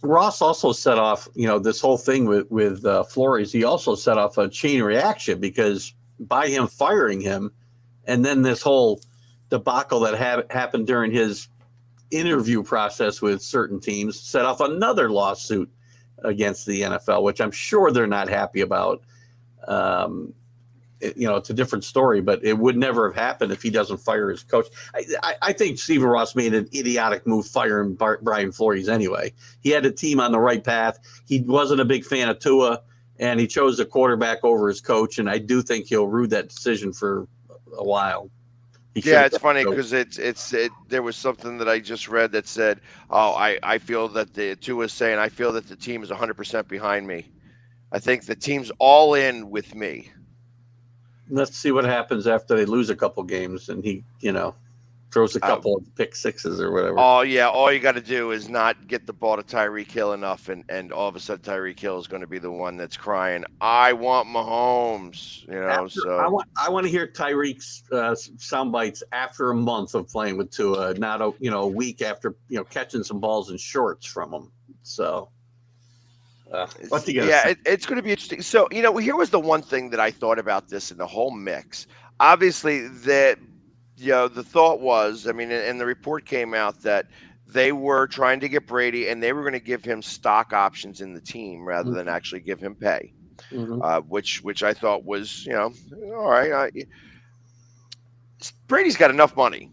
Ross also set off, this whole thing with Flores. He also set off a chain reaction, because by him firing him, and then this whole debacle that happened during his interview process with certain teams set off another lawsuit against the NFL, which I'm sure they're not happy about. It's a different story, but it would never have happened if he doesn't fire his coach. I think Stephen Ross made an idiotic move firing Brian Flores anyway. He had the team on the right path. He wasn't a big fan of Tua, and he chose the quarterback over his coach, and I do think he'll rue that decision for a while. Yeah, it's funny because there was something that I just read that said, I feel that the Tua is saying, I feel that the team is 100% behind me. I think the team's all in with me. Let's see what happens after they lose a couple games and he, throws a couple of pick sixes or whatever. Oh, yeah. All you got to do is not get the ball to Tyreek Hill enough, and all of a sudden Tyreek Hill is going to be the one that's crying, I want Mahomes, I want to hear Tyreek's sound bites after a month of playing with Tua, not a week after, catching some balls in shorts from him. So. It's going to be interesting. So, here was the one thing that I thought about this in the whole mix. Obviously, the thought was, and the report came out that they were trying to get Brady, and they were going to give him stock options in the team rather than actually give him pay, which I thought was, all right. Brady's got enough money.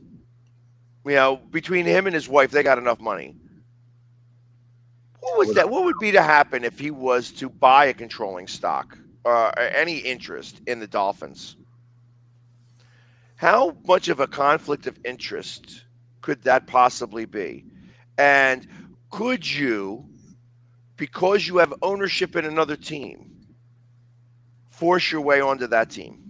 Between him and his wife, they got enough money. What would be to happen if he was to buy a controlling stock or any interest in the Dolphins? How much of a conflict of interest could that possibly be? And could you, because you have ownership in another team, force your way onto that team?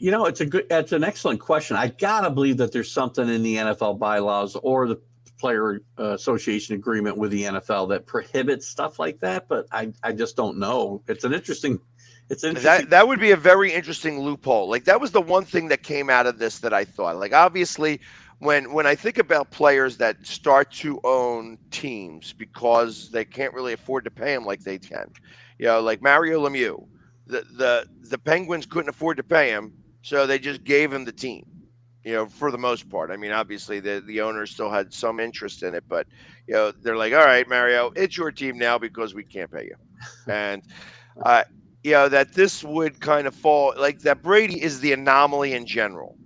It's an excellent question. I gotta believe that there's something in the NFL bylaws or the player association agreement with the NFL that prohibits stuff like that, but I just don't know. It's interesting. That would be a very interesting loophole. Like, that was the one thing that came out of this that I thought. Like, obviously, when I think about players that start to own teams because they can't really afford to pay them like they can, like Mario Lemieux, the Penguins couldn't afford to pay him, so they just gave him the team. For the most part. Obviously the owner still had some interest in it, but they're like, all right, Mario, it's your team now because we can't pay you. And that this would kind of fall like that. Brady is the anomaly in general.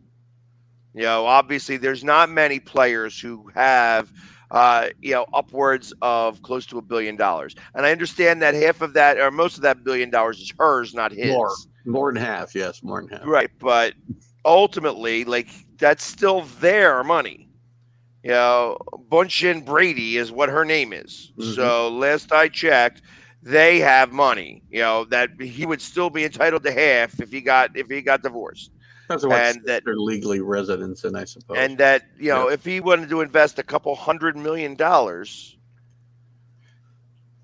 Obviously there's not many players who have upwards of close to $1 billion. And I understand that half of that, or most of that $1 billion, is hers, not his. More than half. Yes. More than half. Right. But ultimately, like, that's still their money. Bunchin Brady is what her name is. Mm-hmm. So last I checked, they have money. That he would still be entitled to half if he got divorced. That's what they're legally residents in, I suppose. And that if he wanted to invest $200 million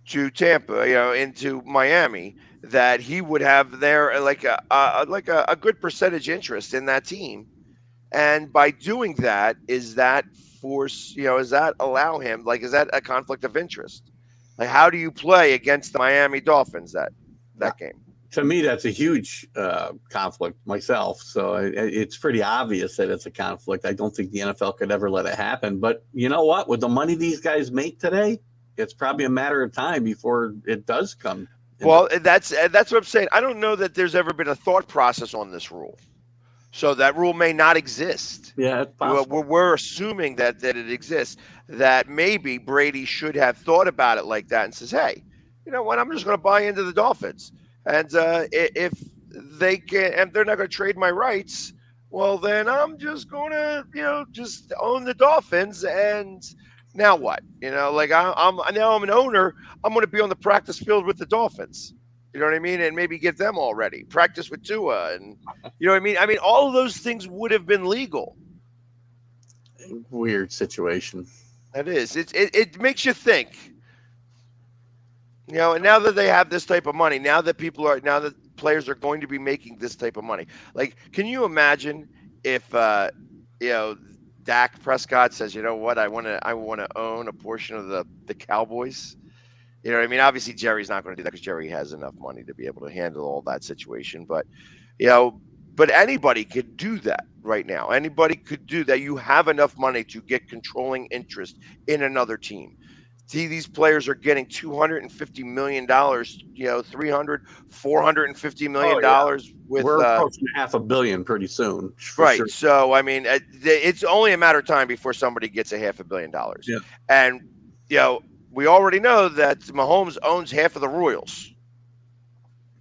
to Tampa, into Miami, that he would have there like a good percentage interest in that team. And by doing that, is that allow him, like, is that a conflict of interest? Like, how do you play against the Miami Dolphins that game? To me, that's a huge conflict myself. So it's pretty obvious that it's a conflict. I don't think the NFL could ever let it happen. But you know what? With the money these guys make today, it's probably a matter of time before it does come. Well, that's what I'm saying. I don't know that there's ever been a thought process on this rule. So that rule may not exist. Yeah, it's possible. We're assuming that it exists, that maybe Brady should have thought about it like that and says, hey, you know what? I'm just going to buy into the Dolphins. And if they can, and they're not going to trade my rights, well, then I'm just going to, just own the Dolphins. And now what? Like, I'm an owner. I'm going to be on the practice field with the Dolphins. You know what I mean? And maybe get them all ready. Practice with Tua. And you know what I mean? All of those things would have been legal. Weird situation. It is. It makes you think. And now that they have this type of money, now that players are going to be making this type of money. Like, can you imagine if you know Dak Prescott says, you know what, I want to own a portion of the Cowboys. You know what I mean? Obviously, Jerry's not going to do that because Jerry has enough money to be able to handle all that situation. But but anybody could do that right now. Anybody could do that. You have enough money to get controlling interest in another team. See, these players are getting $250 million, 300, $450 million with we're approaching $500 million pretty soon. Right. Sure. So, I mean, it's only a matter of time before somebody gets $500 million. Yeah. And, we already know that Mahomes owns half of the Royals.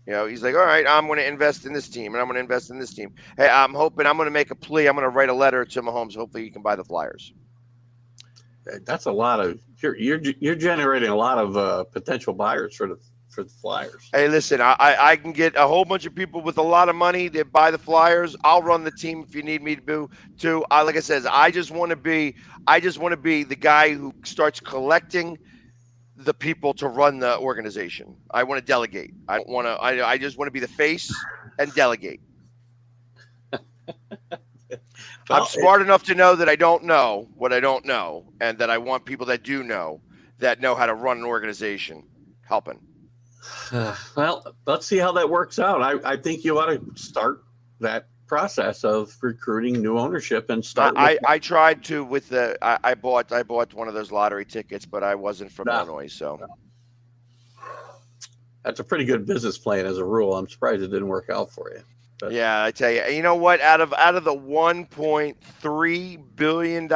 He's like, all right, I'm going to invest in this team and I'm going to invest in this team. Hey, I'm hoping I'm going to make a plea. I'm going to write a letter to Mahomes. Hopefully he can buy the Flyers. That's a lot of you're generating a lot of potential buyers for the Flyers. Hey, listen, I can get a whole bunch of people with a lot of money that buy the Flyers. I'll run the team if you need me to. Like I said, I just want to be the guy who starts collecting the people to run the organization. I want to delegate. I don't want to. I just want to be the face and delegate. I'm smart enough to know that I don't know what I don't know, and that I want people that do know how to run an organization helping. Well, let's see how that works out. I think you ought to start that process of recruiting new ownership and start. I tried to with the I bought one of those lottery tickets, but I wasn't from Illinois, so. That's a pretty good business plan as a rule. I'm surprised it didn't work out for you. But. Yeah, I tell you, you know what? Out of the $1.3 billion,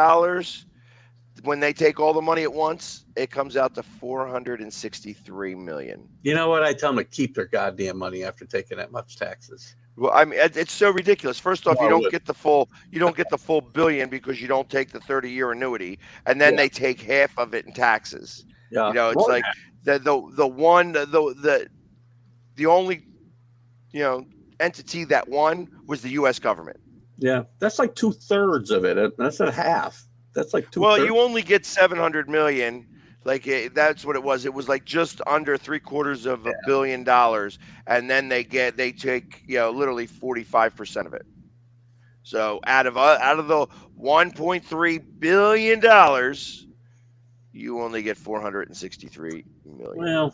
when they take all the money at once, it comes out to $463 million. You know what? I tell them to keep their goddamn money after taking that much taxes. Well, I mean, it's so ridiculous. First off, you don't get the full billion because you don't take the 30-year annuity, and then they take half of it in taxes. Yeah, it's like the only entity that won was the U.S. government. Yeah, that's like 2/3 of it. That's not half. That's like 2/3. Well, you only get $700 million. That's what it was. It was like just under $750 million, and then they take literally 45% of it. So out of the $1.3 billion, you only get $463 million. Well,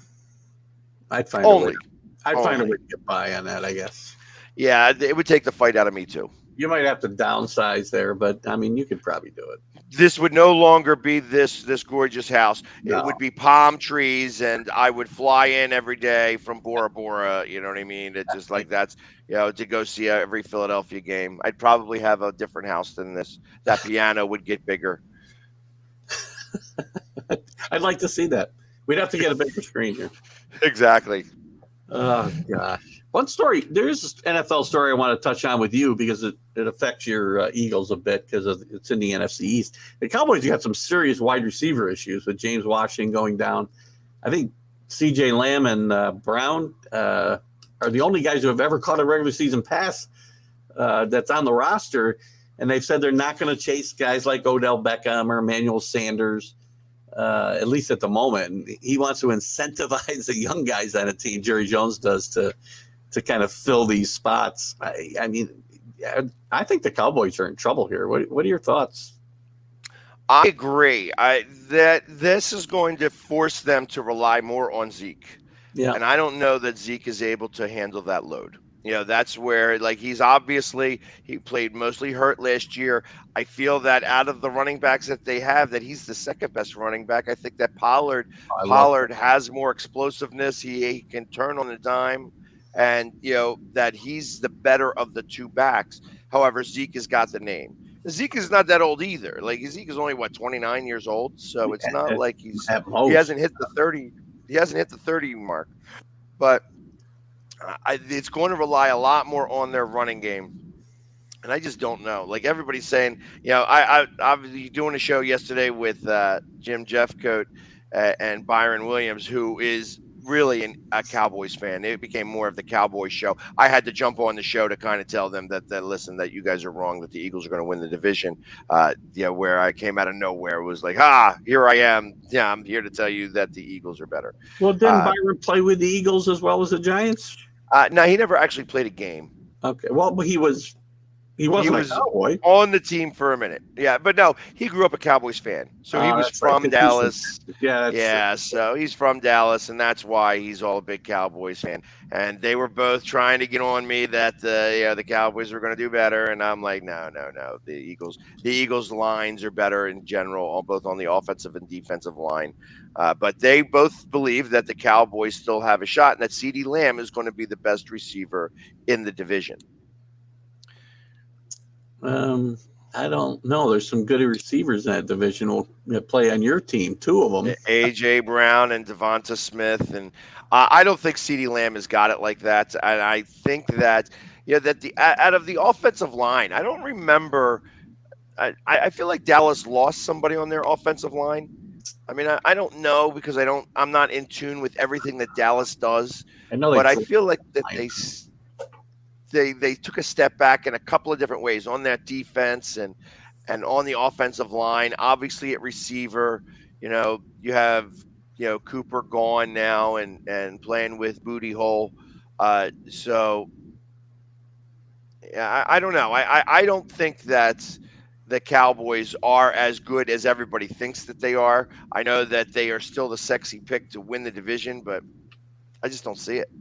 I'd find a way to get by on that, I guess. Yeah, it would take the fight out of me too. You might have to downsize there, but I mean, you could probably do it. This would no longer be this gorgeous house. No. It would be palm trees, and I would fly in every day from Bora Bora. You know what I mean? It's just like that's to go see every Philadelphia game. I'd probably have a different house than this. That piano would get bigger. I'd like to see that. We'd have to get a bigger screen here. Exactly. Oh gosh. One story. There's an NFL story I want to touch on with you because it affects your Eagles a bit because it's in the NFC East. The Cowboys, you got some serious wide receiver issues with James Washington going down. I think C.J. Lamb and Brown are the only guys who have ever caught a regular season pass that's on the roster, and they've said they're not going to chase guys like Odell Beckham or Emmanuel Sanders. At least at the moment, he wants to incentivize the young guys on a team. Jerry Jones does to kind of fill these spots. I mean, I think the Cowboys are in trouble here. What are your thoughts? I agree. That this is going to force them to rely more on Zeke. Yeah, and I don't know that Zeke is able to handle that load. That's where he played mostly hurt last year. I feel that out of the running backs that they have, that he's the second best running back. I think that Pollard has more explosiveness. He can turn on a dime, and that he's the better of the two backs. However, Zeke has got the name. Zeke is not that old either. Zeke is only 29 years old, so it's not like he hasn't hit the 30. He hasn't hit the 30 mark, but. It's going to rely a lot more on their running game, and I just don't know. Everybody's saying, I was doing a show yesterday with Jim Jeffcoat and Byron Williams, who is really a Cowboys fan. It became more of the Cowboys show. I had to jump on the show to kind of tell them that listen, that you guys are wrong, that the Eagles are going to win the division. Where I came out of nowhere was like, here I am. Yeah, I'm here to tell you that the Eagles are better. Well, didn't Byron play with the Eagles as well as the Giants? No, he never actually played a game. Okay, well, but he wasn't a Cowboy. On the team for a minute. Yeah, but no, he grew up a Cowboys fan. So he was from Dallas. So he's from Dallas, and that's why he's all a big Cowboys fan. And they were both trying to get on me that the Cowboys were going to do better, and I'm like, no. The Eagles lines are better in general, both on the offensive and defensive line. But they both believe that the Cowboys still have a shot, and that CeeDee Lamb is going to be the best receiver in the division. I don't know. There's some good receivers in that division who will play on your team. 2 of them, A.J. Brown and Devonta Smith, and I don't think CeeDee Lamb has got it like that. And I think that that out of the offensive line, I don't remember. I feel like Dallas lost somebody on their offensive line. I mean, I don't know because I'm not in tune with everything that Dallas does. But I feel like that they took a step back in a couple of different ways on that defense and on the offensive line. Obviously at receiver, you have Cooper gone now and playing with Booty Hole. So yeah, I don't know. I don't think that the Cowboys are as good as everybody thinks that they are. I know that they are still the sexy pick to win the division, but I just don't see it.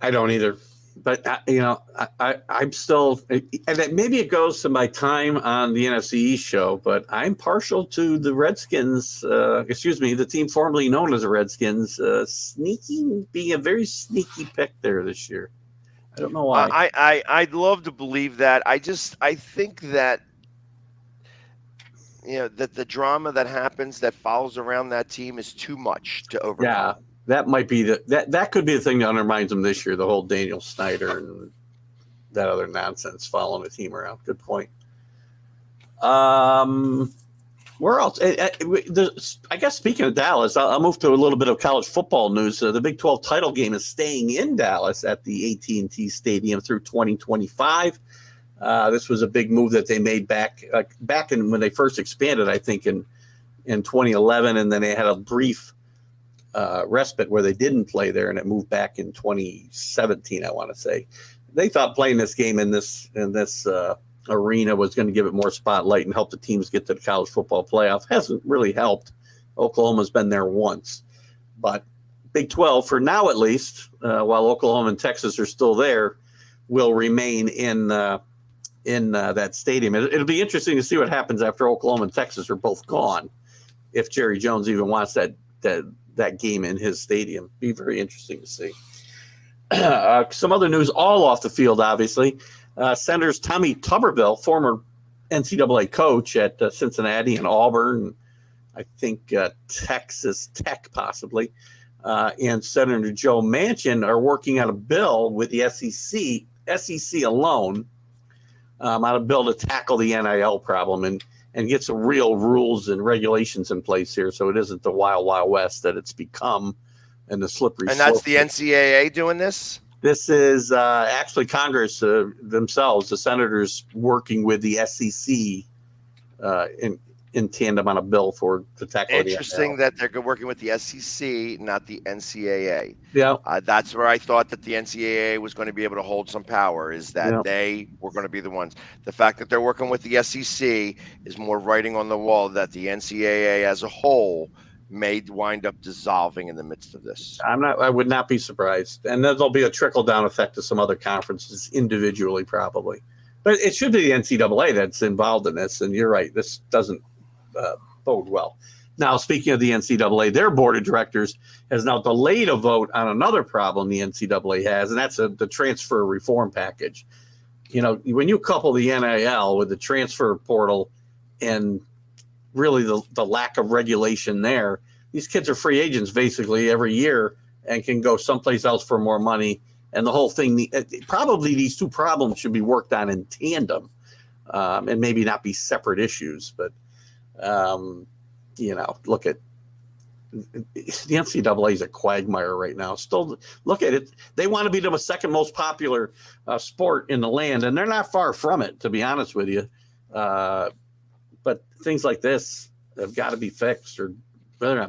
I don't either. But I'm still, and maybe it goes to my time on the NFC East show, but I'm partial to the Redskins. The team formerly known as the Redskins, being a very sneaky pick there this year. I don't know why. I'd love to believe that. I think that that the drama that happens that follows around that team is too much to overcome. Yeah. That might be that could be the thing that undermines them this year. The whole Daniel Snyder and that other nonsense following the team around. Good point. Where else? I guess speaking of Dallas, I'll move to a little bit of college football news. The Big 12 title game is staying in Dallas at the AT&T Stadium through 2025. This was a big move that they made back in when they first expanded, I think in 2011, and then they had a brief respite where they didn't play there, and it moved back in 2017. I want to say they thought playing this game in this arena was going to give it more spotlight and help the teams get to the college football playoff. Hasn't really helped. Oklahoma's been there once, but Big 12 for now at least, while Oklahoma and Texas are still there, will remain in that stadium. It'll be interesting to see what happens after Oklahoma and Texas are both gone. If Jerry Jones even wants that game in his stadium. Be very interesting to see. Some other news all off the field, obviously. Senators Tommy Tuberville, former NCAA coach at Cincinnati and Auburn, I think Texas Tech possibly, and Senator Joe Manchin are working on a bill with the SEC alone, on a bill to tackle the NIL problem and get some real rules and regulations in place here, so it isn't the wild, wild west that it's become and the slippery slope. And that's the NCAA doing this? This is actually Congress themselves, the senators working with the SEC in tandem on a bill to tackle Interesting that they're working with the SEC, not the NCAA. Yeah. That's where I thought that the NCAA was going to be able to hold some power, is that they were going to be the ones. The fact that they're working with the SEC is more writing on the wall that the NCAA as a whole may wind up dissolving in the midst of this. I would not be surprised. And there'll be a trickle-down effect to some other conferences individually probably. But it should be the NCAA that's involved in this, and you're right, this doesn't bode well. Now, speaking of the NCAA, their board of directors has now delayed a vote on another problem the NCAA has, and that's the transfer reform package. When you couple the NIL with the transfer portal and really the lack of regulation there, these kids are free agents basically every year and can go someplace else for more money. And the whole thing, probably these two problems should be worked on in tandem, and maybe not be separate issues. But, look at the NCAA is a quagmire right now. Still, look at it. They want to be the second most popular sport in the land, and they're not far from it, to be honest with you. But things like this have got to be fixed, or there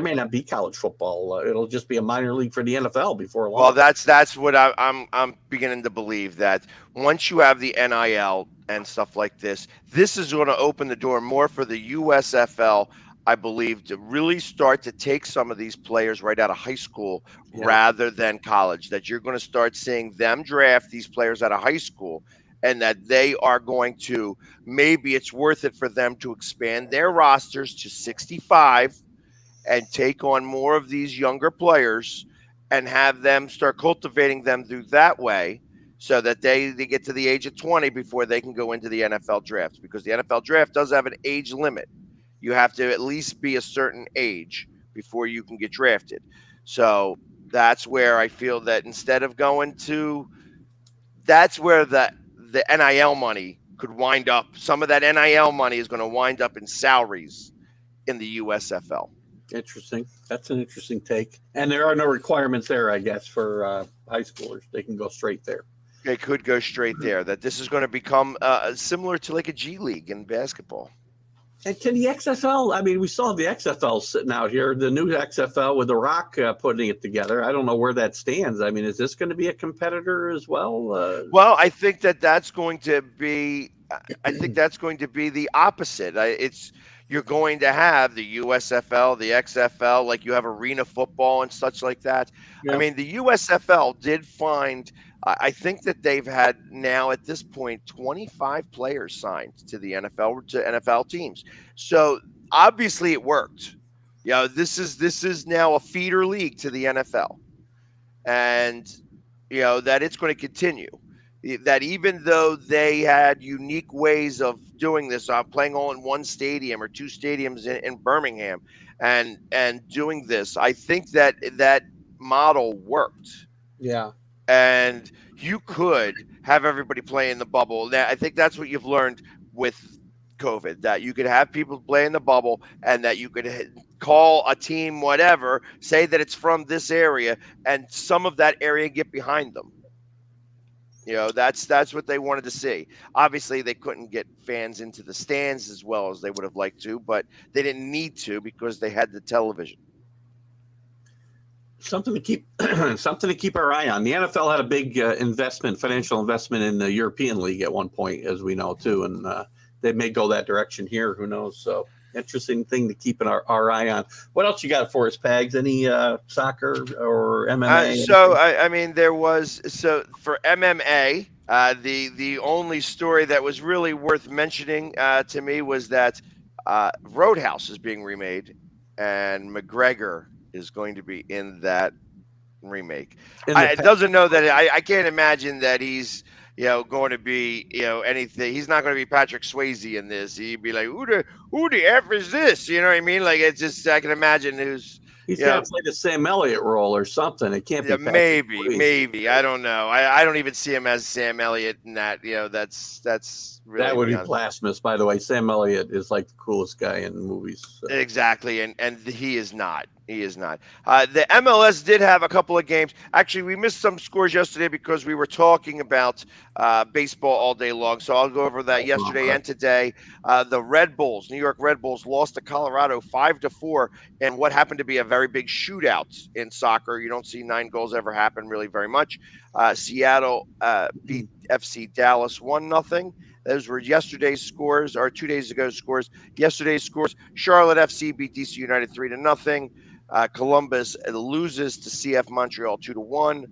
may not be college football. It'll just be a minor league for the NFL before long. Well, that's what I'm beginning to believe, that once you have the NIL and stuff like this is going to open the door more for the USFL, I believe, to really start to take some of these players right out of high school rather than college. That you're going to start seeing them draft these players out of high school, and that they are going to, maybe it's worth it for them to expand their rosters to 65 and take on more of these younger players and have them start cultivating them through that way, so that they get to the age of 20 before they can go into the NFL draft, because the NFL draft does have an age limit. You have to at least be a certain age before you can get drafted. So that's where I feel that instead of going to, that's where the NIL money could wind up. Some of that NIL money is going to wind up in salaries in the USFL. Interesting. That's an interesting take. And there are no requirements there, I guess, for high schoolers. They can go straight there. They could go straight there. That this is going to become similar to like a G League in basketball. And can the XFL, I mean, we saw the XFL sitting out here, the new XFL with The Rock putting it together. I don't know where that stands. I mean, is this going to be a competitor as well? Well, I think that's going to be, the opposite. You're going to have the USFL, the XFL, like you have arena football and such like that. Yeah. I mean, the USFL did find, I think that they've had now at this point 25 players signed to the NFL, to NFL teams. So obviously it worked. This is now a feeder league to the NFL, and that it's going to continue. That even though they had unique ways of doing this, playing all in one stadium or two stadiums in Birmingham, and doing this, I think that model worked. Yeah. And you could have everybody play in the bubble. Now, I think that's what you've learned with COVID, that you could have people play in the bubble, and that you could call a team whatever, say that it's from this area, and some of that area get behind them. That's what they wanted to see. Obviously, they couldn't get fans into the stands as well as they would have liked to, but they didn't need to because they had the television. Something to keep our eye on. The NFL had a big financial investment in the European League at one point, as we know too, and they may go that direction here. Who knows? So interesting thing to keep our eye on. What else you got for us, Pags? Any soccer or MMA? There was, for MMA, the only story that was really worth mentioning to me was that Roadhouse is being remade, and McGregor is going to be in that remake. It doesn't know that I can't imagine that he's going to be anything. He's not going to be Patrick Swayze in this. He'd be like, who the F is this? You know what I mean? Like, it's just, I can imagine he's got to play the Sam Elliott role or something. It can't be maybe I don't know. I don't even see him as Sam Elliott in that. That's really, that would be blasphemous. By the way, Sam Elliott is like the coolest guy in movies. So. Exactly, and he is not. He is not. The MLS did have a couple of games. Actually, we missed some scores yesterday because we were talking about baseball all day long. So I'll go over that yesterday and today. The Red Bulls, New York Red Bulls, lost to Colorado 5-4 in what happened to be a very big shootout in soccer. You don't see 9 goals ever happen really very much. Seattle beat FC Dallas 1-0. Those were yesterday's scores, or 2 days ago scores. Yesterday's scores: Charlotte FC beat DC United 3-0. Columbus loses to CF Montreal 2-1.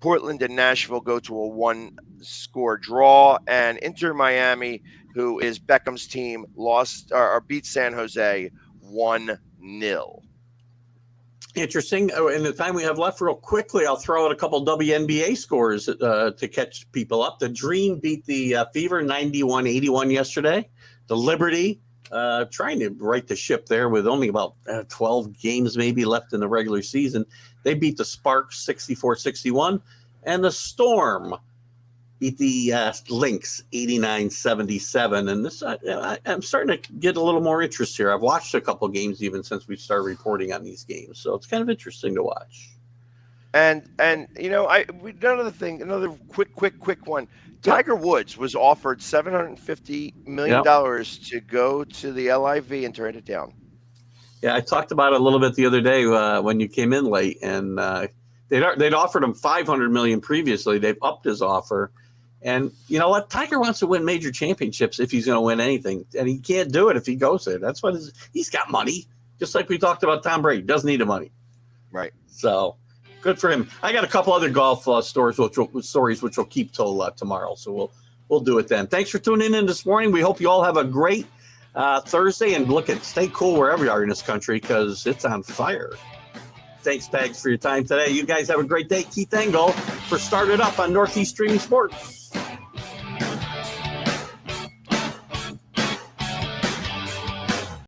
Portland and Nashville go to a 1-score draw, and Inter Miami, who is Beckham's team, lost or beat San Jose 1-0. Interesting. In the time we have left, real quickly, I'll throw out a couple WNBA scores to catch people up. The Dream beat the Fever 91-81 yesterday. The Liberty trying to right the ship there with only about 12 games maybe left in the regular season. They beat the Sparks 64-61. And the Storm beat the Lynx 89-77. And this, I'm starting to get a little more interest here. I've watched a couple games even since we started reporting on these games, so it's kind of interesting to watch. And another quick one. Tiger Woods was offered $750 million to go to the LIV and turn it down. Yeah, I talked about it a little bit the other day when you came in late, and they'd offered him $500 million previously. They've upped his offer, and you know what? Tiger wants to win major championships if he's going to win anything, and he can't do it if he goes there. That's what he's got money, just like we talked about Tom Brady. Doesn't need the money, right? So good for him. I got a couple other golf stories which we'll keep till tomorrow, so we'll do it then. Thanks for tuning in this morning. We hope you all have a great Thursday, and stay cool wherever you are in this country because it's on fire. Thanks, Pags, for your time today. You guys have a great day. Keith Engel for Started Up on Northeast Streaming Sports.